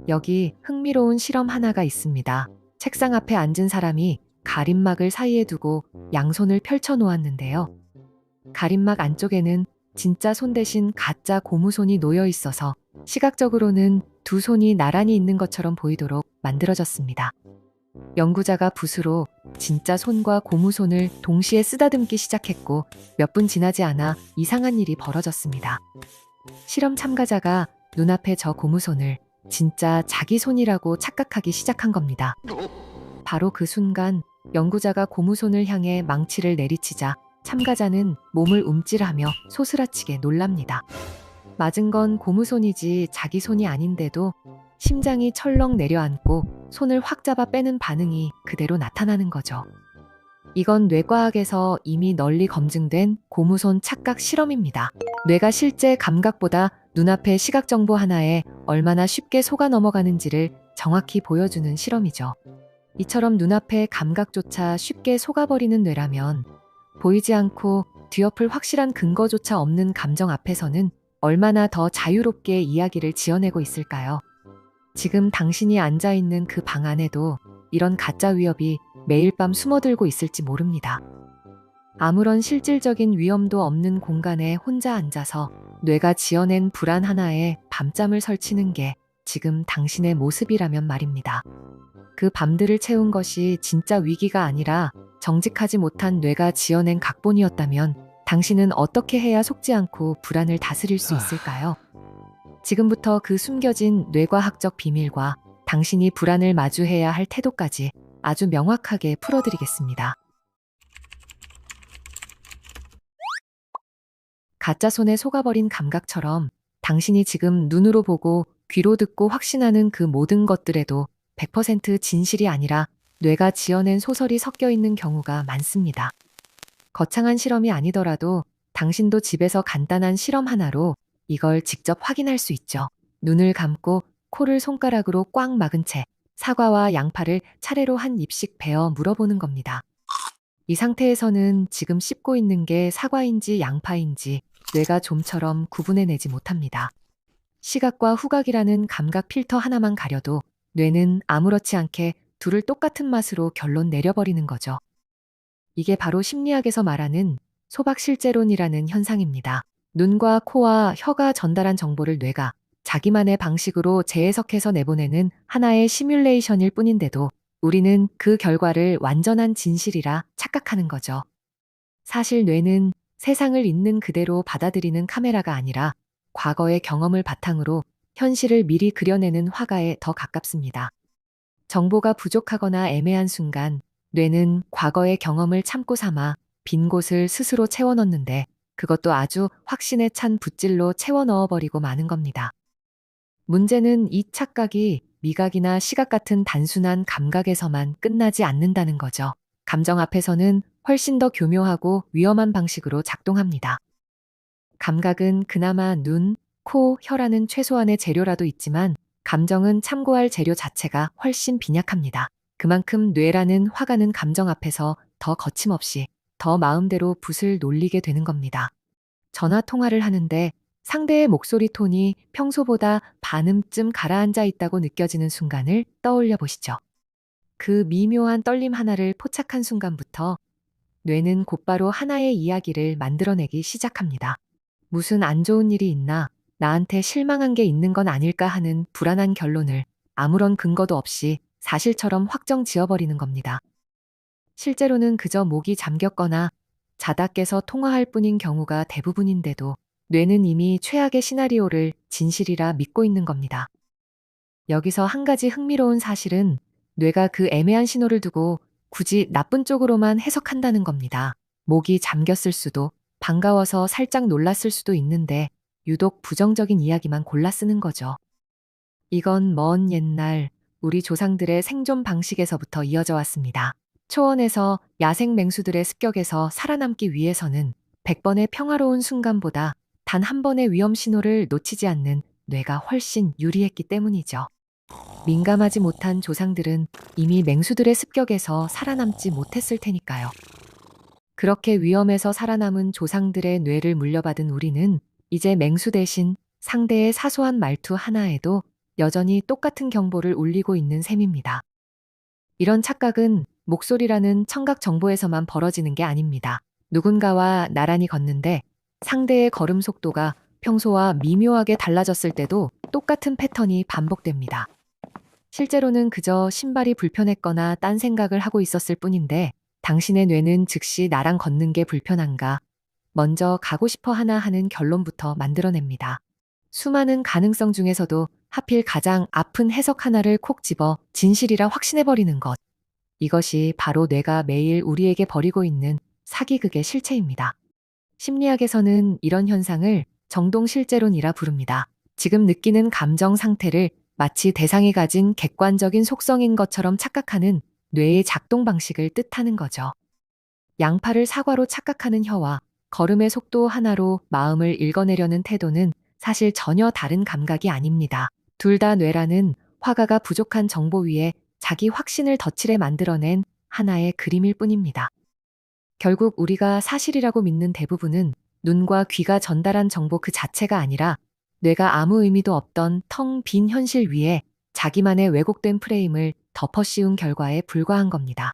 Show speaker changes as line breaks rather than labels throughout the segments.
여기 흥미로운 실험 하나가 있습니다. 책상 앞에 앉은 사람이 가림막을 사이에 두고 양손을 펼쳐 놓았는데요. 가림막 안쪽에는 진짜 손 대신 가짜 고무손이 놓여 있어서 시각적으로는 두 손이 나란히 있는 것처럼 보이도록 만들어졌습니다. 연구자가 붓으로 진짜 손과 고무손을 동시에 쓰다듬기 시작했고 몇 분 지나지 않아 이상한 일이 벌어졌습니다. 실험 참가자가 눈앞에 저 고무손을 진짜 자기 손이라고 착각하기 시작한 겁니다. 바로 그 순간 연구자가 고무손을 향해 망치를 내리치자 참가자는 몸을 움찔하며 소스라치게 놀랍니다. 맞은 건 고무손이지 자기 손이 아닌데도 심장이 철렁 내려앉고 손을 확 잡아 빼는 반응이 그대로 나타나는 거죠. 이건 뇌과학에서 이미 널리 검증된 고무손 착각 실험입니다. 뇌가 실제 감각보다 눈앞의 시각 정보 하나에 얼마나 쉽게 속아 넘어가는지를 정확히 보여주는 실험이죠. 이처럼 눈앞의 감각조차 쉽게 속아버리는 뇌라면 보이지 않고 뒤엎을 확실한 근거조차 없는 감정 앞에서는 얼마나 더 자유롭게 이야기를 지어내고 있을까요? 지금 당신이 앉아있는 그 방 안에도 이런 가짜 위협이 매일 밤 숨어들고 있을지 모릅니다. 아무런 실질적인 위험도 없는 공간에 혼자 앉아서 뇌가 지어낸 불안 하나에 밤잠을 설치는 게 지금 당신의 모습이라면 말입니다. 그 밤들을 채운 것이 진짜 위기가 아니라 정직하지 못한 뇌가 지어낸 각본이었다면 당신은 어떻게 해야 속지 않고 불안을 다스릴 수 있을까요? 지금부터 그 숨겨진 뇌과학적 비밀과 당신이 불안을 마주해야 할 태도까지 아주 명확하게 풀어드리겠습니다. 가짜 손에 속아버린 감각처럼 당신이 지금 눈으로 보고 귀로 듣고 확신하는 그 모든 것들에도 100% 진실이 아니라 뇌가 지어낸 소설이 섞여 있는 경우가 많습니다. 거창한 실험이 아니더라도 당신도 집에서 간단한 실험 하나로 이걸 직접 확인할 수 있죠. 눈을 감고 코를 손가락으로 꽉 막은 채 사과와 양파를 차례로 한 입씩 베어 물어보는 겁니다. 이 상태에서는 지금 씹고 있는 게 사과인지 양파인지 뇌가 좀처럼 구분해내지 못합니다. 시각과 후각이라는 감각 필터 하나만 가려도 뇌는 아무렇지 않게 둘을 똑같은 맛으로 결론 내려버리는 거죠. 이게 바로 심리학에서 말하는 소박실제론이라는 현상입니다. 눈과 코와 혀가 전달한 정보를 뇌가 자기만의 방식으로 재해석해서 내보내는 하나의 시뮬레이션일 뿐인데도 우리는 그 결과를 완전한 진실이라 착각하는 거죠. 사실 뇌는 세상을 있는 그대로 받아들이는 카메라가 아니라 과거의 경험을 바탕으로 현실을 미리 그려내는 화가에 더 가깝습니다. 정보가 부족하거나 애매한 순간 뇌는 과거의 경험을 참고 삼아 빈 곳을 스스로 채워 넣는데 그것도 아주 확신에 찬 붓질로 채워 넣어버리고 마는 겁니다. 문제는 이 착각이 미각이나 시각 같은 단순한 감각에서만 끝나지 않는다는 거죠. 감정 앞에서는 훨씬 더 교묘하고 위험한 방식으로 작동합니다. 감각은 그나마 눈, 코, 혀라는 최소한의 재료라도 있지만 감정은 참고할 재료 자체가 훨씬 빈약합니다. 그만큼 뇌라는 화가는 감정 앞에서 더 거침없이 더 마음대로 붓을 놀리게 되는 겁니다. 전화 통화를 하는데 상대의 목소리 톤이 평소보다 반음쯤 가라앉아 있다고 느껴지는 순간을 떠올려 보시죠. 그 미묘한 떨림 하나를 포착한 순간부터 뇌는 곧바로 하나의 이야기를 만들어내기 시작합니다. 무슨 안 좋은 일이 있나, 나한테 실망한 게 있는 건 아닐까 하는 불안한 결론을 아무런 근거도 없이 사실처럼 확정 지어버리는 겁니다. 실제로는 그저 목이 잠겼거나 자다 깨서 통화할 뿐인 경우가 대부분인데도 뇌는 이미 최악의 시나리오를 진실이라 믿고 있는 겁니다. 여기서 한 가지 흥미로운 사실은 뇌가 그 애매한 신호를 두고 굳이 나쁜 쪽으로만 해석한다는 겁니다. 목이 잠겼을 수도, 반가워서 살짝 놀랐을 수도 있는데 유독 부정적인 이야기만 골라 쓰는 거죠. 이건 먼 옛날 우리 조상들의 생존 방식에서부터 이어져 왔습니다. 초원에서 야생 맹수들의 습격에서 살아남기 위해서는 100번의 평화로운 순간보다 단 한 번의 위험 신호를 놓치지 않는 뇌가 훨씬 유리했기 때문이죠. 민감하지 못한 조상들은 이미 맹수들의 습격에서 살아남지 못했을 테니까요. 그렇게 위험에서 살아남은 조상들의 뇌를 물려받은 우리는 이제 맹수 대신 상대의 사소한 말투 하나에도 여전히 똑같은 경보를 울리고 있는 셈입니다. 이런 착각은 목소리라는 청각 정보에서만 벌어지는 게 아닙니다. 누군가와 나란히 걷는데 상대의 걸음 속도가 평소와 미묘하게 달라졌을 때도 똑같은 패턴이 반복됩니다. 실제로는 그저 신발이 불편했거나 딴 생각을 하고 있었을 뿐인데 당신의 뇌는 즉시 나랑 걷는 게 불편한가 먼저 가고 싶어 하나 하는 결론부터 만들어냅니다. 수많은 가능성 중에서도 하필 가장 아픈 해석 하나를 콕 집어 진실이라 확신해버리는 것. 이것이 바로 뇌가 매일 우리에게 벌이고 있는 사기극의 실체입니다. 심리학에서는 이런 현상을 정동실제론이라 부릅니다. 지금 느끼는 감정 상태를 마치 대상이 가진 객관적인 속성인 것처럼 착각하는 뇌의 작동 방식을 뜻하는 거죠. 양팔을 사과로 착각하는 혀와 걸음의 속도 하나로 마음을 읽어내려는 태도는 사실 전혀 다른 감각이 아닙니다. 둘 다 뇌라는 화가가 부족한 정보 위에 자기 확신을 덧칠해 만들어낸 하나의 그림일 뿐입니다. 결국 우리가 사실이라고 믿는 대부분은 눈과 귀가 전달한 정보 그 자체가 아니라 뇌가 아무 의미도 없던 텅 빈 현실 위에 자기만의 왜곡된 프레임을 덮어 씌운 결과에 불과한 겁니다.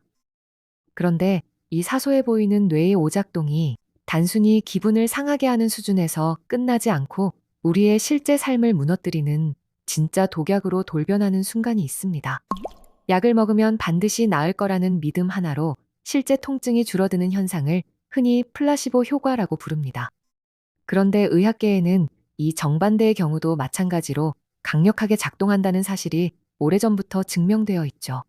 그런데 이 사소해 보이는 뇌의 오작동이 단순히 기분을 상하게 하는 수준에서 끝나지 않고 우리의 실제 삶을 무너뜨리는 진짜 독약으로 돌변하는 순간이 있습니다. 약을 먹으면 반드시 나을 거라는 믿음 하나로 실제 통증이 줄어드는 현상을 흔히 플라시보 효과라고 부릅니다. 그런데 의학계에는 이 정반대의 경우도 마찬가지로 강력하게 작동한다는 사실이 오래전부터 증명되어 있죠.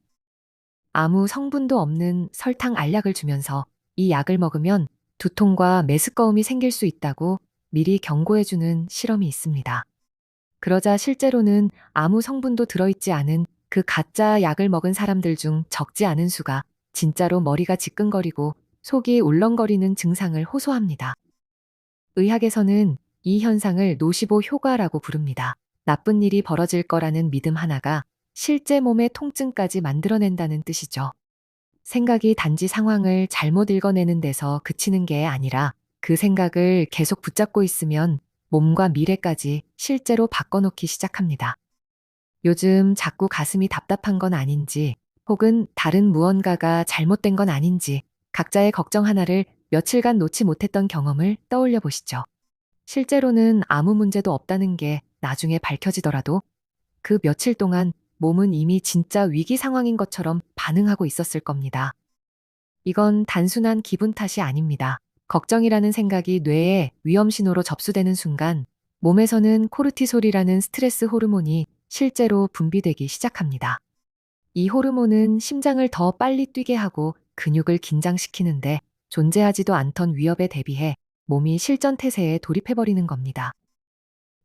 아무 성분도 없는 설탕 알약을 주면서 이 약을 먹으면 두통과 메스꺼움이 생길 수 있다고 미리 경고해주는 실험이 있습니다. 그러자 실제로는 아무 성분도 들어있지 않은 그 가짜 약을 먹은 사람들 중 적지 않은 수가 진짜로 머리가 지끈거리고 속이 울렁거리는 증상을 호소합니다. 의학에서는 이 현상을 노시보 효과라고 부릅니다. 나쁜 일이 벌어질 거라는 믿음 하나가 실제 몸의 통증까지 만들어낸다는 뜻이죠. 생각이 단지 상황을 잘못 읽어내는 데서 그치는 게 아니라 그 생각을 계속 붙잡고 있으면 몸과 미래까지 실제로 바꿔놓기 시작합니다. 요즘 자꾸 가슴이 답답한 건 아닌지 혹은 다른 무언가가 잘못된 건 아닌지 각자의 걱정 하나를 며칠간 놓지 못했던 경험을 떠올려 보시죠. 실제로는 아무 문제도 없다는 게 나중에 밝혀지더라도 그 며칠 동안 몸은 이미 진짜 위기 상황인 것처럼 반응하고 있었을 겁니다. 이건 단순한 기분 탓이 아닙니다. 걱정이라는 생각이 뇌에 위험 신호로 접수되는 순간 몸에서는 코르티솔이라는 스트레스 호르몬이 실제로 분비되기 시작합니다. 이 호르몬은 심장을 더 빨리 뛰게 하고 근육을 긴장시키는데 존재하지도 않던 위협에 대비해 몸이 실전 태세에 돌입해버리는 겁니다.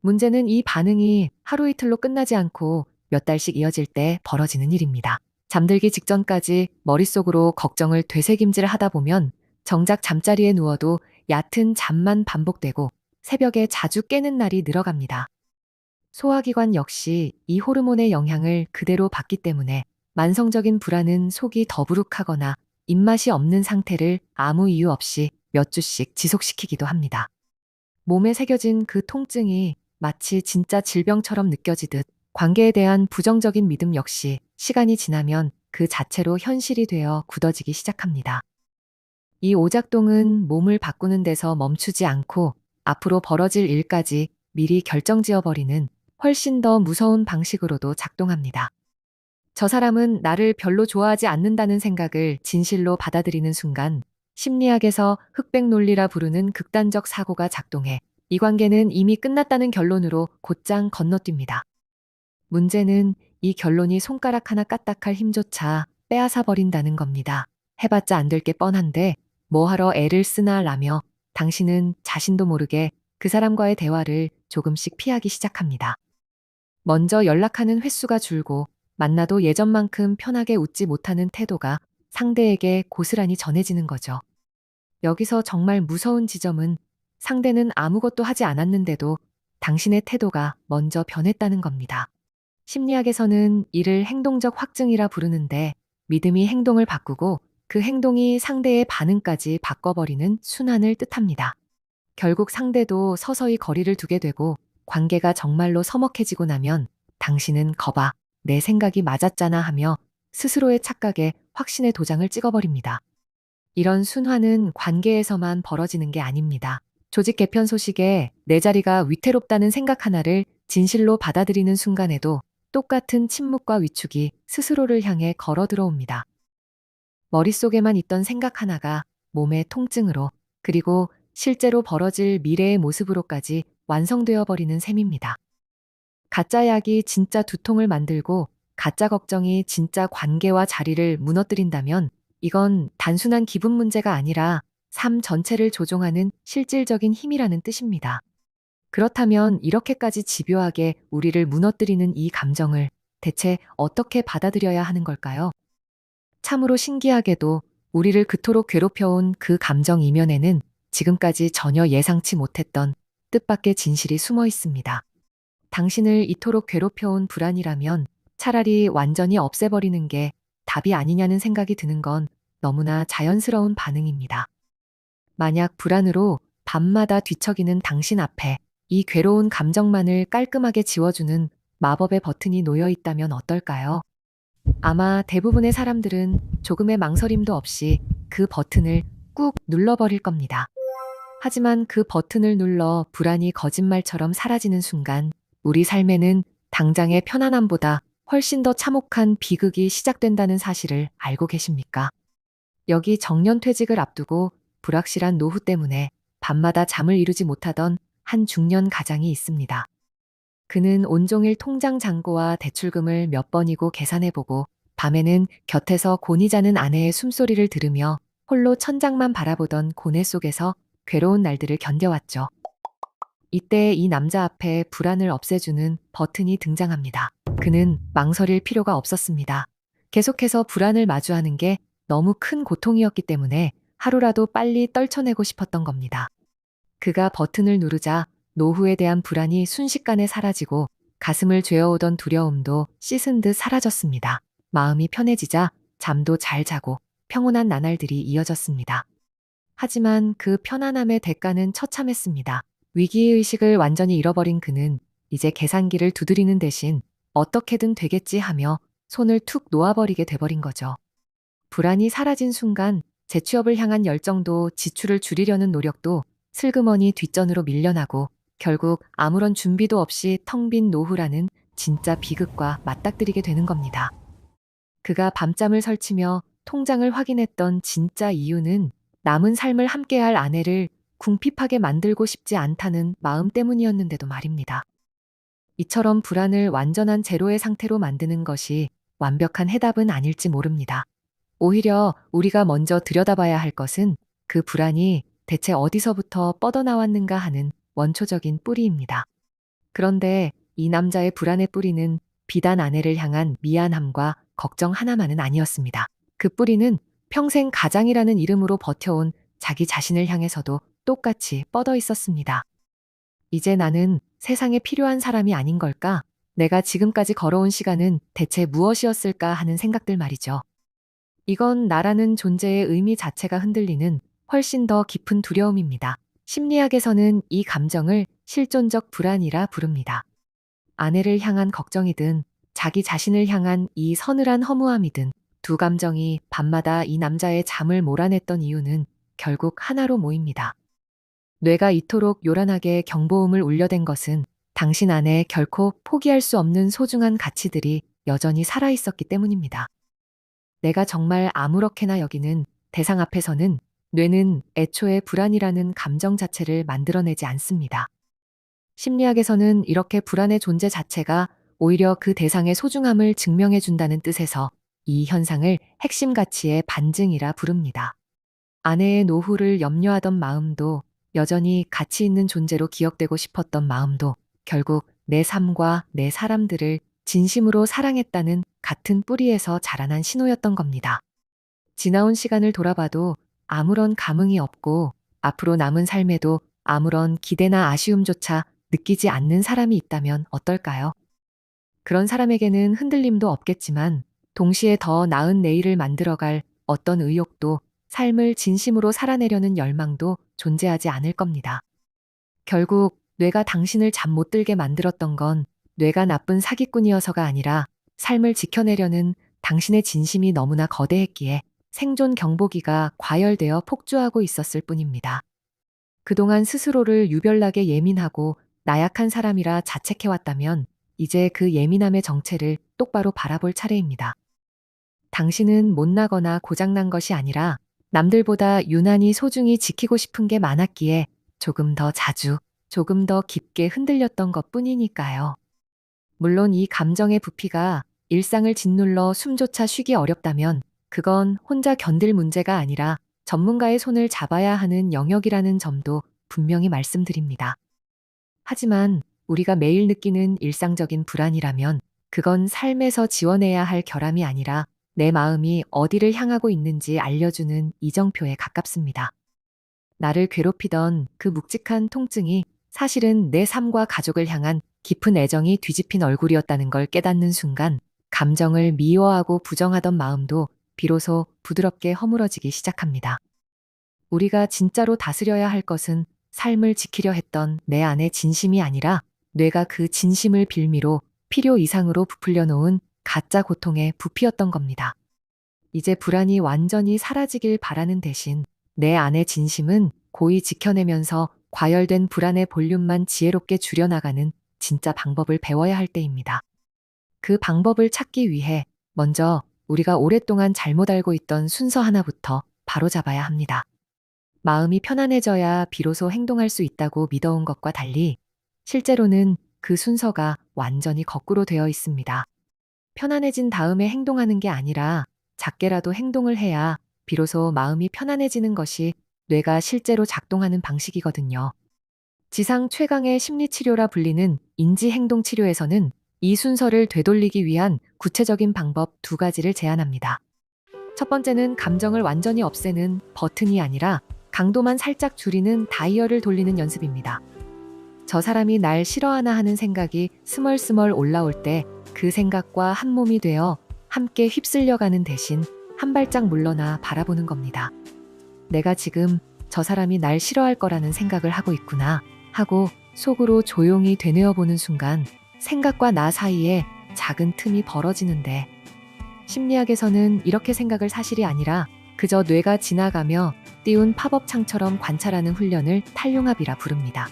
문제는 이 반응이 하루 이틀로 끝나지 않고 몇 달씩 이어질 때 벌어지는 일입니다. 잠들기 직전까지 머릿속으로 걱정을 되새김질 하다 보면 정작 잠자리에 누워도 얕은 잠만 반복되고 새벽에 자주 깨는 날이 늘어갑니다. 소화기관 역시 이 호르몬의 영향을 그대로 받기 때문에 만성적인 불안은 속이 더부룩하거나 입맛이 없는 상태를 아무 이유 없이 몇 주씩 지속시키기도 합니다. 몸에 새겨진 그 통증이 마치 진짜 질병처럼 느껴지듯 관계에 대한 부정적인 믿음 역시 시간이 지나면 그 자체로 현실이 되어 굳어지기 시작합니다. 이 오작동은 몸을 바꾸는 데서 멈추지 않고 앞으로 벌어질 일까지 미리 결정지어버리는 훨씬 더 무서운 방식으로도 작동합니다. 저 사람은 나를 별로 좋아하지 않는다는 생각을 진실로 받아들이는 순간 심리학에서 흑백 논리라 부르는 극단적 사고가 작동해 이 관계는 이미 끝났다는 결론으로 곧장 건너뜁니다. 문제는 이 결론이 손가락 하나 까딱할 힘조차 빼앗아 버린다는 겁니다. 해봤자 안 될 게 뻔한데 뭐하러 애를 쓰나 라며 당신은 자신도 모르게 그 사람과의 대화를 조금씩 피하기 시작합니다. 먼저 연락하는 횟수가 줄고 만나도 예전만큼 편하게 웃지 못하는 태도가 상대에게 고스란히 전해지는 거죠. 여기서 정말 무서운 지점은 상대는 아무것도 하지 않았는데도 당신의 태도가 먼저 변했다는 겁니다. 심리학에서는 이를 행동적 확증이라 부르는데 믿음이 행동을 바꾸고 그 행동이 상대의 반응까지 바꿔버리는 순환을 뜻합니다. 결국 상대도 서서히 거리를 두게 되고 관계가 정말로 서먹해지고 나면 당신은 거봐, 내 생각이 맞았잖아 하며 스스로의 착각에 확신의 도장을 찍어버립니다. 이런 순환은 관계에서만 벌어지는 게 아닙니다. 조직 개편 소식에 내 자리가 위태롭다는 생각 하나를 진실로 받아들이는 순간에도 똑같은 침묵과 위축이 스스로를 향해 걸어 들어옵니다. 머릿속에만 있던 생각 하나가 몸의 통증으로, 그리고 실제로 벌어질 미래의 모습으로까지 완성되어 버리는 셈입니다. 가짜 약이 진짜 두통을 만들고 가짜 걱정이 진짜 관계와 자리를 무너뜨린다면 이건 단순한 기분 문제가 아니라 삶 전체를 조종하는 실질적인 힘이라는 뜻입니다. 그렇다면 이렇게까지 집요하게 우리를 무너뜨리는 이 감정을 대체 어떻게 받아들여야 하는 걸까요? 참으로 신기하게도 우리를 그토록 괴롭혀온 그 감정 이면에는 지금까지 전혀 예상치 못했던 뜻밖의 진실이 숨어 있습니다. 당신을 이토록 괴롭혀온 불안이라면 차라리 완전히 없애버리는 게 답이 아니냐는 생각이 드는 건 너무나 자연스러운 반응입니다. 만약 불안으로 밤마다 뒤척이는 당신 앞에 이 괴로운 감정만을 깔끔하게 지워주는 마법의 버튼이 놓여 있다면 어떨까요? 아마 대부분의 사람들은 조금의 망설임도 없이 그 버튼을 꾹 눌러버릴 겁니다. 하지만 그 버튼을 눌러 불안이 거짓말처럼 사라지는 순간 우리 삶에는 당장의 편안함보다 훨씬 더 참혹한 비극이 시작된다는 사실을 알고 계십니까? 여기 정년퇴직을 앞두고 불확실한 노후 때문에 밤마다 잠을 이루지 못하던 한 중년 가장이 있습니다. 그는 온종일 통장 잔고와 대출금을 몇 번이고 계산해보고 밤에는 곁에서 곤히 자는 아내의 숨소리를 들으며 홀로 천장만 바라보던 고뇌 속에서 괴로운 날들을 견뎌왔죠. 이때 이 남자 앞에 불안을 없애주는 버튼이 등장합니다. 그는 망설일 필요가 없었습니다. 계속해서 불안을 마주하는 게 너무 큰 고통이었기 때문에 하루라도 빨리 떨쳐내고 싶었던 겁니다. 그가 버튼을 누르자 노후에 대한 불안이 순식간에 사라지고 가슴을 죄어오던 두려움도 씻은 듯 사라졌습니다. 마음이 편해지자 잠도 잘 자고 평온한 나날들이 이어졌습니다. 하지만 그 편안함의 대가는 처참했습니다. 위기의식을 완전히 잃어버린 그는 이제 계산기를 두드리는 대신 어떻게든 되겠지 하며 손을 툭 놓아버리게 돼버린 거죠. 불안이 사라진 순간 재취업을 향한 열정도 지출을 줄이려는 노력도 슬그머니 뒷전으로 밀려나고 결국 아무런 준비도 없이 텅 빈 노후라는 진짜 비극과 맞닥뜨리게 되는 겁니다. 그가 밤잠을 설치며 통장을 확인했던 진짜 이유는 남은 삶을 함께할 아내를 궁핍하게 만들고 싶지 않다는 마음 때문이었는데도 말입니다. 이처럼 불안을 완전한 제로의 상태로 만드는 것이 완벽한 해답은 아닐지 모릅니다. 오히려 우리가 먼저 들여다봐야 할 것은 그 불안이 대체 어디서부터 뻗어나왔는가 하는 원초적인 뿌리입니다. 그런데 이 남자의 불안의 뿌리는 비단 아내를 향한 미안함과 걱정 하나만은 아니었습니다. 그 뿌리는 평생 가장이라는 이름으로 버텨온 자기 자신을 향해서도 똑같이 뻗어 있었습니다. 이제 나는 세상에 필요한 사람이 아닌 걸까? 내가 지금까지 걸어온 시간은 대체 무엇이었을까 하는 생각들 말이죠. 이건 나라는 존재의 의미 자체가 흔들리는 훨씬 더 깊은 두려움입니다. 심리학에서는 이 감정을 실존적 불안이라 부릅니다. 아내를 향한 걱정이든 자기 자신을 향한 이 서늘한 허무함이든 두 감정이 밤마다 이 남자의 잠을 몰아냈던 이유는 결국 하나로 모입니다. 뇌가 이토록 요란하게 경보음을 울려댄 것은 당신 안에 결코 포기할 수 없는 소중한 가치들이 여전히 살아있었기 때문입니다. 내가 정말 아무렇게나 여기는 대상 앞에서는 뇌는 애초에 불안이라는 감정 자체를 만들어내지 않습니다. 심리학에서는 이렇게 불안의 존재 자체가 오히려 그 대상의 소중함을 증명해준다는 뜻에서 이 현상을 핵심 가치의 반증이라 부릅니다. 아내의 노후를 염려하던 마음도 여전히 가치 있는 존재로 기억되고 싶었던 마음도 결국 내 삶과 내 사람들을 진심으로 사랑했다는 같은 뿌리에서 자라난 신호였던 겁니다. 지나온 시간을 돌아봐도 아무런 감흥이 없고 앞으로 남은 삶에도 아무런 기대나 아쉬움조차 느끼지 않는 사람이 있다면 어떨까요? 그런 사람에게는 흔들림도 없겠지만 동시에 더 나은 내일을 만들어갈 어떤 의욕도 삶을 진심으로 살아내려는 열망도 존재하지 않을 겁니다. 결국 뇌가 당신을 잠 못 들게 만들었던 건 뇌가 나쁜 사기꾼이어서가 아니라 삶을 지켜내려는 당신의 진심이 너무나 거대했기에 생존 경보기가 과열되어 폭주하고 있었을 뿐입니다. 그동안 스스로를 유별나게 예민하고 나약한 사람이라 자책해왔다면 이제 그 예민함의 정체를 똑바로 바라볼 차례입니다. 당신은 못나거나 고장난 것이 아니라 남들보다 유난히 소중히 지키고 싶은 게 많았기에 조금 더 자주, 조금 더 깊게 흔들렸던 것 뿐이니까요. 물론 이 감정의 부피가 일상을 짓눌러 숨조차 쉬기 어렵다면 그건 혼자 견딜 문제가 아니라 전문가의 손을 잡아야 하는 영역이라는 점도 분명히 말씀드립니다. 하지만 우리가 매일 느끼는 일상적인 불안이라면 그건 삶에서 지워내야 할 결함이 아니라 내 마음이 어디를 향하고 있는지 알려주는 이정표에 가깝습니다. 나를 괴롭히던 그 묵직한 통증이 사실은 내 삶과 가족을 향한 깊은 애정이 뒤집힌 얼굴이었다는 걸 깨닫는 순간 감정을 미워하고 부정하던 마음도 비로소 부드럽게 허물어지기 시작합니다. 우리가 진짜로 다스려야 할 것은 삶을 지키려 했던 내 안의 진심이 아니라 뇌가 그 진심을 빌미로 필요 이상으로 부풀려 놓은 가짜 고통의 부피였던 겁니다. 이제 불안이 완전히 사라지길 바라는 대신 내 안의 진심은 고이 지켜내면서 과열된 불안의 볼륨만 지혜롭게 줄여나가는 진짜 방법을 배워야 할 때입니다. 그 방법을 찾기 위해 먼저 우리가 오랫동안 잘못 알고 있던 순서 하나부터 바로잡아야 합니다. 마음이 편안해져야 비로소 행동할 수 있다고 믿어온 것과 달리 실제로는 그 순서가 완전히 거꾸로 되어 있습니다. 편안해진 다음에 행동하는 게 아니라 작게라도 행동을 해야 비로소 마음이 편안해지는 것이 뇌가 실제로 작동하는 방식이거든요. 지상 최강의 심리치료라 불리는 인지행동치료에서는 이 순서를 되돌리기 위한 구체적인 방법 두 가지를 제안합니다. 첫 번째는 감정을 완전히 없애는 버튼이 아니라 강도만 살짝 줄이는 다이얼을 돌리는 연습입니다. 저 사람이 날 싫어하나 하는 생각이 스멀스멀 올라올 때 그 생각과 한 몸이 되어 함께 휩쓸려가는 대신 한 발짝 물러나 바라보는 겁니다. 내가 지금 저 사람이 날 싫어할 거라는 생각을 하고 있구나 하고 속으로 조용히 되뇌어보는 순간 생각과 나 사이에 작은 틈이 벌어지는데 심리학에서는 이렇게 생각을 사실이 아니라 그저 뇌가 지나가며 띄운 팝업 창처럼 관찰하는 훈련을 탈용합이라 부릅니다.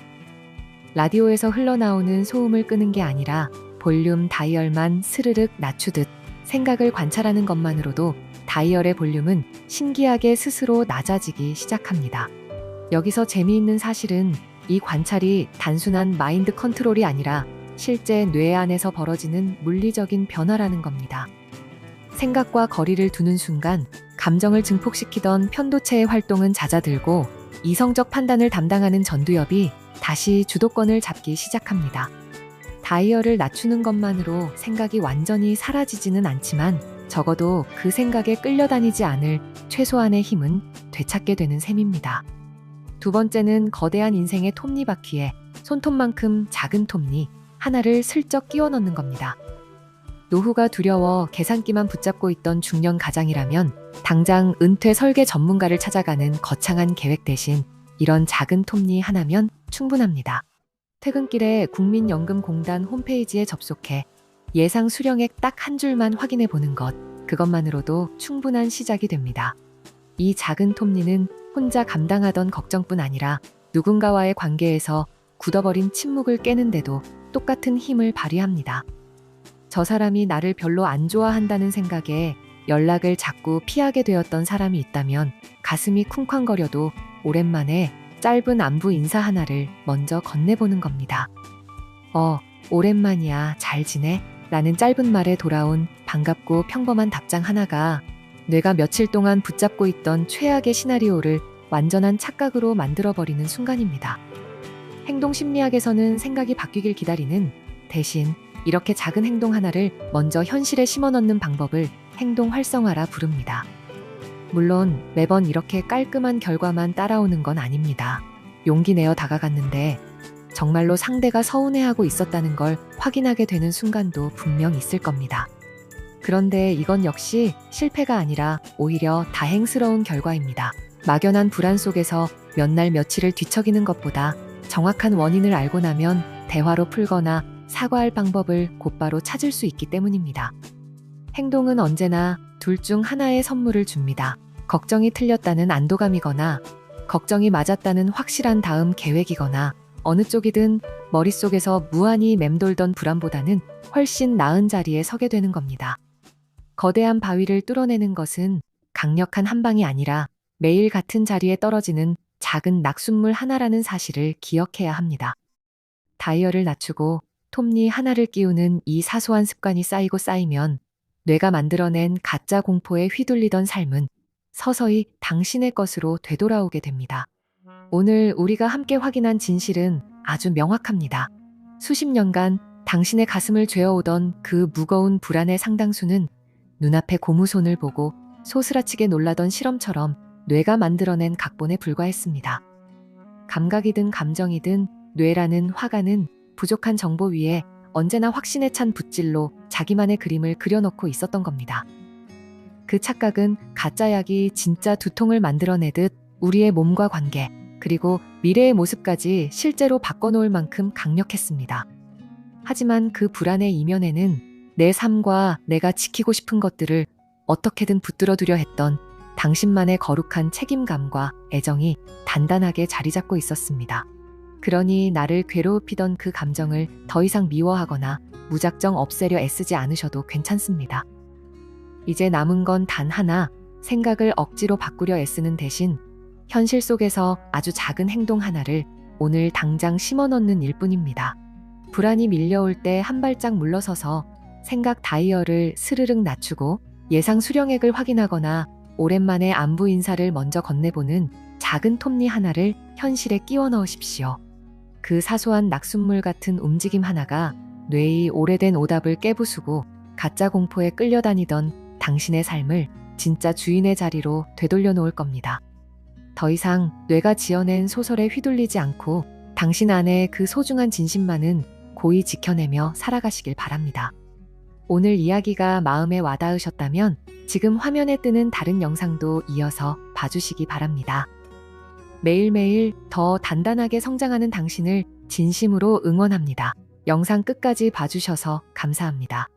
라디오에서 흘러나오는 소음을 끄는 게 아니라 볼륨 다이얼만 스르륵 낮추듯 생각을 관찰하는 것만으로도 다이얼의 볼륨은 신기하게 스스로 낮아지기 시작합니다. 여기서 재미있는 사실은 이 관찰이 단순한 마인드 컨트롤이 아니라 실제 뇌 안에서 벌어지는 물리적인 변화라는 겁니다. 생각과 거리를 두는 순간 감정을 증폭시키던 편도체의 활동은 잦아들고 이성적 판단을 담당하는 전두엽이 다시 주도권을 잡기 시작합니다. 다이얼을 낮추는 것만으로 생각이 완전히 사라지지는 않지만 적어도 그 생각에 끌려다니지 않을 최소한의 힘은 되찾게 되는 셈입니다. 두 번째는 거대한 인생의 톱니바퀴에 손톱만큼 작은 톱니 하나를 슬쩍 끼워 넣는 겁니다. 노후가 두려워 계산기만 붙잡고 있던 중년 가장이라면 당장 은퇴 설계 전문가를 찾아가는 거창한 계획 대신 이런 작은 톱니 하나면 충분합니다. 퇴근길에 국민연금공단 홈페이지에 접속해 예상 수령액 딱 한 줄만 확인해 보는 것, 그것만으로도 충분한 시작이 됩니다. 이 작은 톱니는 혼자 감당하던 걱정뿐 아니라 누군가와의 관계에서 굳어버린 침묵을 깨는데도 똑같은 힘을 발휘합니다. 저 사람이 나를 별로 안 좋아한다는 생각에 연락을 자꾸 피하게 되었던 사람이 있다면 가슴이 쿵쾅거려도 오랜만에 짧은 안부 인사 하나를 먼저 건네보는 겁니다. 오랜만이야, 잘 지내? 라는 짧은 말에 돌아온 반갑고 평범한 답장 하나가 뇌가 며칠 동안 붙잡고 있던 최악의 시나리오를 완전한 착각으로 만들어버리는 순간입니다. 행동심리학에서는 생각이 바뀌길 기다리는 대신 이렇게 작은 행동 하나를 먼저 현실에 심어넣는 방법을 행동 활성화라 부릅니다. 물론 매번 이렇게 깔끔한 결과만 따라오는 건 아닙니다. 용기 내어 다가갔는데 정말로 상대가 서운해하고 있었다는 걸 확인하게 되는 순간도 분명 있을 겁니다. 그런데 이건 역시 실패가 아니라 오히려 다행스러운 결과입니다. 막연한 불안 속에서 몇 날 며칠을 뒤척이는 것보다 정확한 원인을 알고 나면 대화로 풀거나 사과할 방법을 곧바로 찾을 수 있기 때문입니다. 행동은 언제나 둘 중 하나의 선물을 줍니다. 걱정이 틀렸다는 안도감이거나 걱정이 맞았다는 확실한 다음 계획이거나 어느 쪽이든 머릿속에서 무한히 맴돌던 불안보다는 훨씬 나은 자리에 서게 되는 겁니다. 거대한 바위를 뚫어내는 것은 강력한 한 방이 아니라 매일 같은 자리에 떨어지는 작은 낙숫물 하나라는 사실을 기억해야 합니다. 다이얼을 낮추고 톱니 하나를 끼우는 이 사소한 습관이 쌓이고 쌓이면 뇌가 만들어낸 가짜 공포에 휘둘리던 삶은 서서히 당신의 것으로 되돌아오게 됩니다. 오늘 우리가 함께 확인한 진실은 아주 명확합니다. 수십 년간 당신의 가슴을 죄어오던 그 무거운 불안의 상당수는 눈앞의 고무손을 보고 소스라치게 놀라던 실험처럼 뇌가 만들어낸 각본에 불과했습니다. 감각이든 감정이든 뇌라는 화가는 부족한 정보 위에 언제나 확신에 찬 붓질로 자기만의 그림을 그려놓고 있었던 겁니다. 그 착각은 가짜 약이 진짜 두통을 만들어내듯 우리의 몸과 관계, 그리고 미래의 모습까지 실제로 바꿔놓을 만큼 강력했습니다. 하지만 그 불안의 이면에는 내 삶과 내가 지키고 싶은 것들을 어떻게든 붙들어두려 했던 당신만의 거룩한 책임감과 애정이 단단하게 자리 잡고 있었습니다. 그러니 나를 괴롭히던 그 감정을 더 이상 미워하거나 무작정 없애려 애쓰지 않으셔도 괜찮습니다. 이제 남은 건 단 하나, 생각을 억지로 바꾸려 애쓰는 대신 현실 속에서 아주 작은 행동 하나를 오늘 당장 심어넣는 일뿐입니다. 불안이 밀려올 때 한 발짝 물러서서 생각 다이얼을 스르륵 낮추고 예상 수령액을 확인하거나 오랜만에 안부 인사를 먼저 건네보는 작은 톱니 하나를 현실에 끼워 넣으십시오. 그 사소한 낙숫물 같은 움직임 하나가 뇌의 오래된 오답을 깨부수고 가짜 공포에 끌려다니던 당신의 삶을 진짜 주인의 자리로 되돌려 놓을 겁니다. 더 이상 뇌가 지어낸 소설에 휘둘리지 않고 당신 안에 그 소중한 진심만은 고이 지켜내며 살아가시길 바랍니다. 오늘 이야기가 마음에 와닿으셨다면 지금 화면에 뜨는 다른 영상도 이어서 봐주시기 바랍니다. 매일매일 더 단단하게 성장하는 당신을 진심으로 응원합니다. 영상 끝까지 봐주셔서 감사합니다.